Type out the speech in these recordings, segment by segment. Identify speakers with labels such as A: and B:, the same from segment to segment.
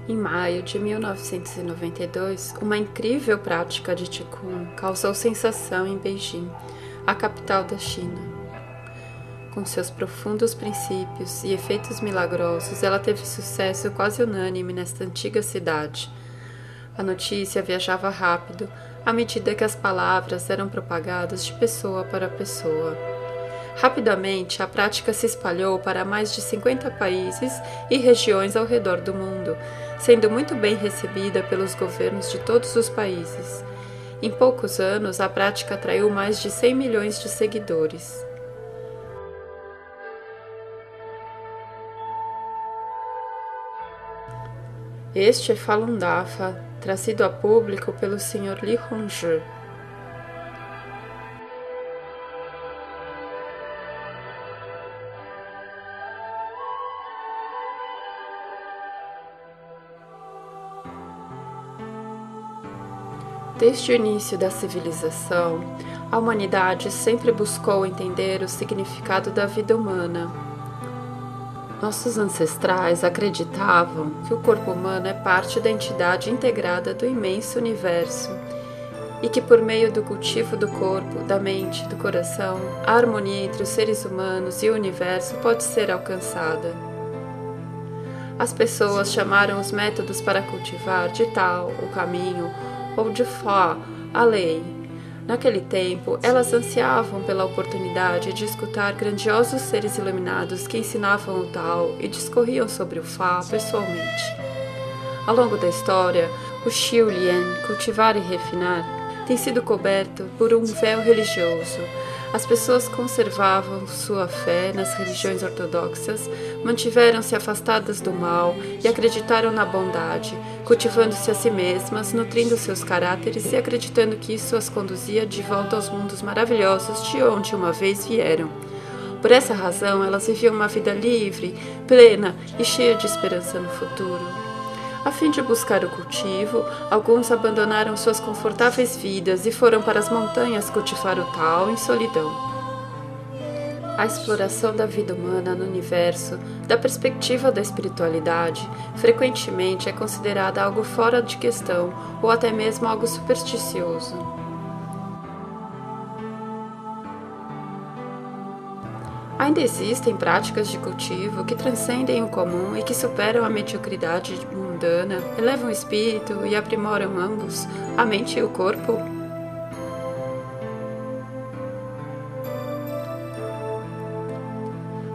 A: Em maio de 1992, uma incrível prática de Qigong causou sensação em Beijing, a capital da China. Com seus profundos princípios e efeitos milagrosos, ela teve sucesso quase unânime nesta antiga cidade. A notícia viajava rápido à medida que as palavras eram propagadas de pessoa para pessoa. Rapidamente, a prática se espalhou para mais de 50 países e regiões ao redor do mundo, sendo muito bem recebida pelos governos de todos os países. Em poucos anos, a prática atraiu mais de 100 milhões de seguidores. Este é Falun Dafa, trazido a público pelo Sr. Li Hongzhi. Desde o início da civilização, a humanidade sempre buscou entender o significado da vida humana. Nossos ancestrais acreditavam que o corpo humano é parte da entidade integrada do imenso universo e que, por meio do cultivo do corpo, da mente, do coração, a harmonia entre os seres humanos e o universo pode ser alcançada. As pessoas chamaram os métodos para cultivar de Tao, o caminho, ou de Fa, a lei. Naquele tempo, elas ansiavam pela oportunidade de escutar grandiosos seres iluminados que ensinavam o Tao e discorriam sobre o Fa pessoalmente. Ao longo da história, o Xiulian, cultivar e refinar, tem sido coberto por um véu religioso. As pessoas conservavam sua fé nas religiões ortodoxas, mantiveram-se afastadas do mal e acreditaram na bondade, cultivando-se a si mesmas, nutrindo seus caráteres e acreditando que isso as conduzia de volta aos mundos maravilhosos de onde uma vez vieram. Por essa razão, elas viviam uma vida livre, plena e cheia de esperança no futuro. A fim de buscar o cultivo, alguns abandonaram suas confortáveis vidas e foram para as montanhas cultivar o Tao em solidão. A exploração da vida humana no universo, da perspectiva da espiritualidade, frequentemente é considerada algo fora de questão ou até mesmo algo supersticioso. Ainda existem práticas de cultivo que transcendem o comum e que superam a mediocridade mundana, elevam o espírito e aprimoram ambos, a mente e o corpo.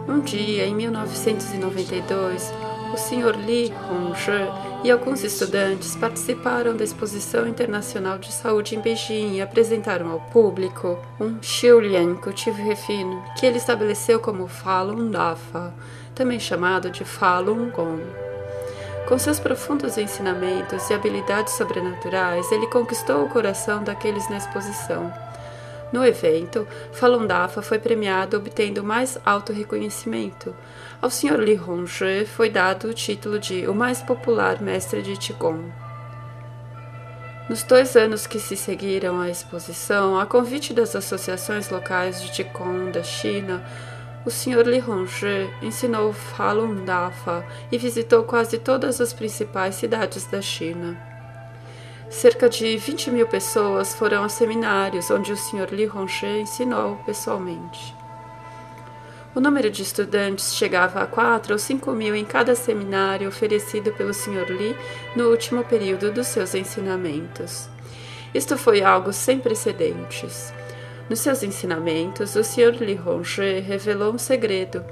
A: Um dia, em 1992, o Sr. Li Hongzhi e alguns estudantes participaram da Exposição Internacional de Saúde em Beijing e apresentaram ao público um Xiulian, cultivo e refino, que ele estabeleceu como Falun Dafa, também chamado de Falun Gong. Com seus profundos ensinamentos e habilidades sobrenaturais, ele conquistou o coração daqueles na exposição. No evento, Falun Dafa foi premiado obtendo o mais alto reconhecimento. Ao Sr. Li Hongzhi foi dado o título de o mais popular mestre de Qigong. Nos 2 anos que se seguiram à exposição, a convite das associações locais de Qigong da China, o Sr. Li Hongzhi ensinou Falun Dafa e visitou quase todas as principais cidades da China. Cerca de 20 mil pessoas foram aos seminários onde o Sr. Li Hongzhi ensinou pessoalmente. O número de estudantes chegava a 4 ou 5 mil em cada seminário oferecido pelo Sr. Li no último período dos seus ensinamentos. Isto foi algo sem precedentes. Nos seus ensinamentos, o Sr. Li Hongzhi revelou um segredo,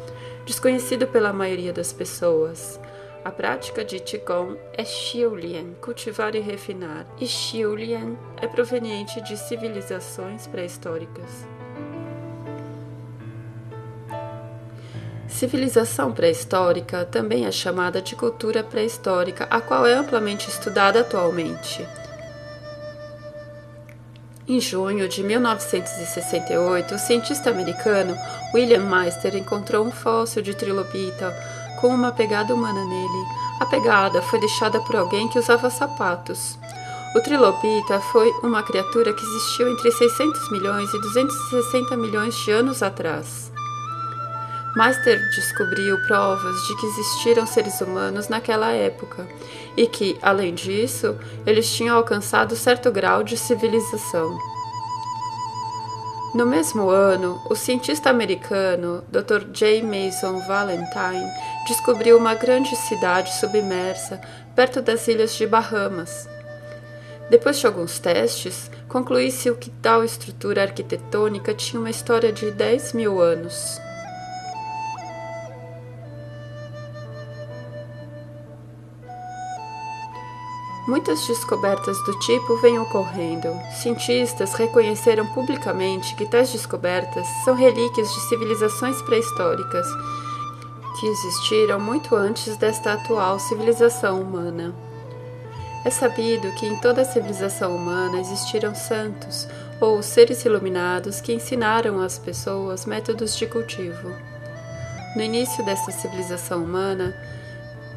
A: desconhecido pela maioria das pessoas. A prática de Qigong é Xiulian, cultivar e refinar, e Xiulian é proveniente de civilizações pré-históricas. Civilização pré-histórica também é chamada de cultura pré-histórica, a qual é amplamente estudada atualmente. Em junho de 1968, o cientista americano William Meister encontrou um fóssil de trilobita com uma pegada humana nele. A pegada foi deixada por alguém que usava sapatos. O trilobita foi uma criatura que existiu entre 600 milhões e 260 milhões de anos atrás. Meister descobriu provas de que existiram seres humanos naquela época e que, além disso, eles tinham alcançado certo grau de civilização. No mesmo ano, o cientista americano Dr. J. Mason Valentine descobriu uma grande cidade submersa perto das ilhas de Bahamas. Depois de alguns testes, conclui-se que tal estrutura arquitetônica tinha uma história de 10.000 anos. Muitas descobertas do tipo vêm ocorrendo. Cientistas reconheceram publicamente que tais descobertas são relíquias de civilizações pré-históricas que existiram muito antes desta atual civilização humana. É sabido que em toda a civilização humana existiram santos ou seres iluminados que ensinaram às pessoas métodos de cultivo. No início desta civilização humana,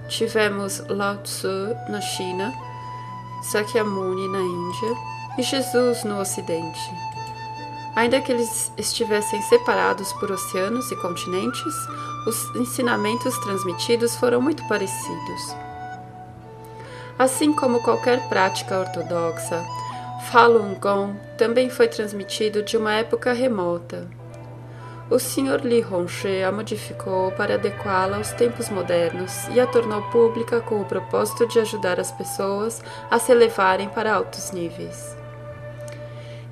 A: tivemos Lao Tzu na China, Sakyamuni na Índia e Jesus no Ocidente. Ainda que eles estivessem separados por oceanos e continentes, os ensinamentos transmitidos foram muito parecidos. Assim como qualquer prática ortodoxa, Falun Gong também foi transmitido de uma época remota. O Sr. Li Hongzhi a modificou para adequá-la aos tempos modernos e a tornou pública com o propósito de ajudar as pessoas a se elevarem para altos níveis.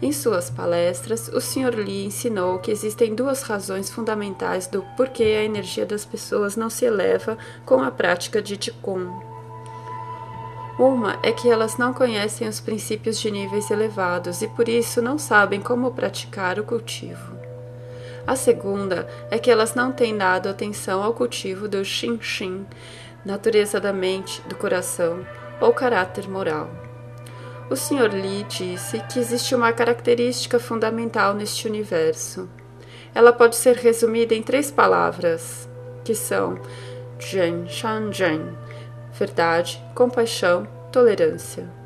A: Em suas palestras, o Sr. Li ensinou que existem duas razões fundamentais do porquê a energia das pessoas não se eleva com a prática de Qigong. Uma é que elas não conhecem os princípios de níveis elevados e por isso não sabem como praticar o cultivo. A segunda é que elas não têm dado atenção ao cultivo do Xinxin, natureza da mente, do coração, ou caráter moral. O Sr. Li disse que existe uma característica fundamental neste universo. Ela pode ser resumida em 3 palavras, que são Zhen Shan Zhen, verdade, compaixão, tolerância.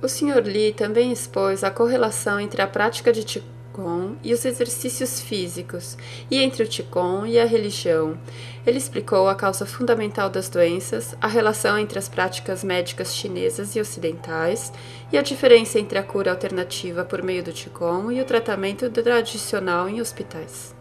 A: O Sr. Li também expôs a correlação entre a prática de Qigong e os exercícios físicos, e entre o Qigong e a religião. Ele explicou a causa fundamental das doenças, a relação entre as práticas médicas chinesas e ocidentais, e a diferença entre a cura alternativa por meio do Qigong e o tratamento tradicional em hospitais.